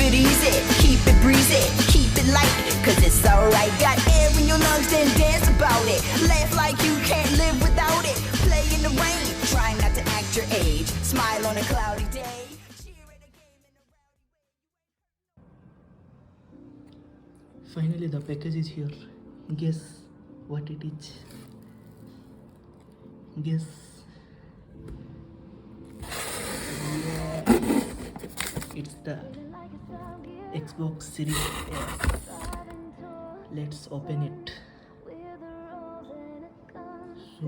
it easy, keep it breezy, keep it light, cause it's alright. Got air in your lungs, then dance about it. Laugh like you can't live without it. Play in the rain, try not to act your age. Smile on a cloudy day. Finally the package is here. Guess what it is? Guess. It's the Xbox Series S. Let's open it. So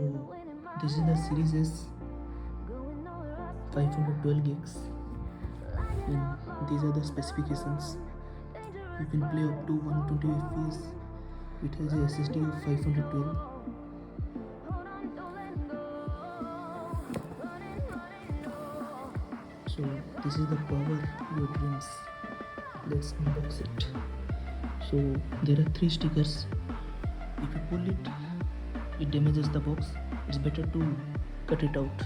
this is the Series S, 512 gigs, and these are the specifications. You can play up to 120 FPS. It has a SSD of 512. So this is the power your dreams. Let's unbox it. So there are 3 stickers. If you pull it, it damages the box. It's better to cut it out.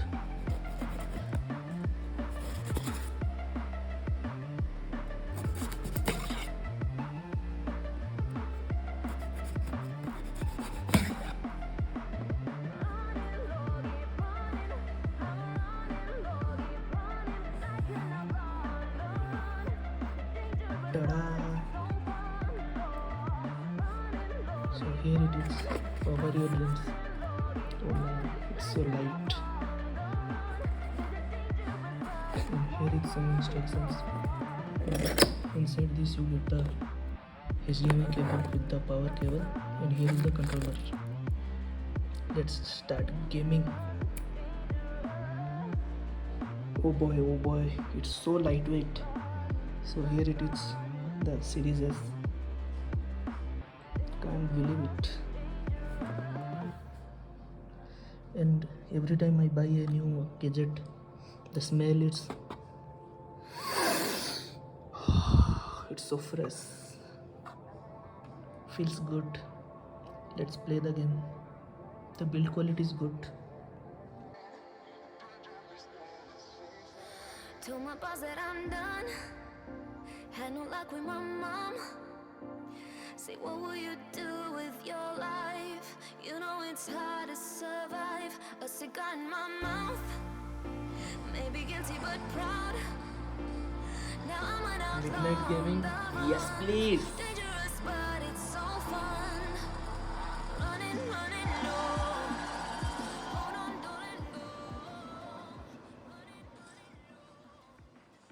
Ta-da! So here it is, power your dreams. Oh man, it's so light. And here is some instructions. Inside this you get the HDMI cable with the power cable, and here is the controller. Let's start gaming. Oh boy, it's so lightweight. So here it is, the Series S. Can't believe it. And every time I buy a new gadget, the smell it's so fresh. Feels good. Let's play the game. The build quality is good. Told my boss that I'm done. Had no luck with my mom. Say, what will you do with your life? You know it's hard to survive. A cigar in my mouth. Maybe guilty but proud. Now I'm an outlaw. Midnight gaming? Yes, please.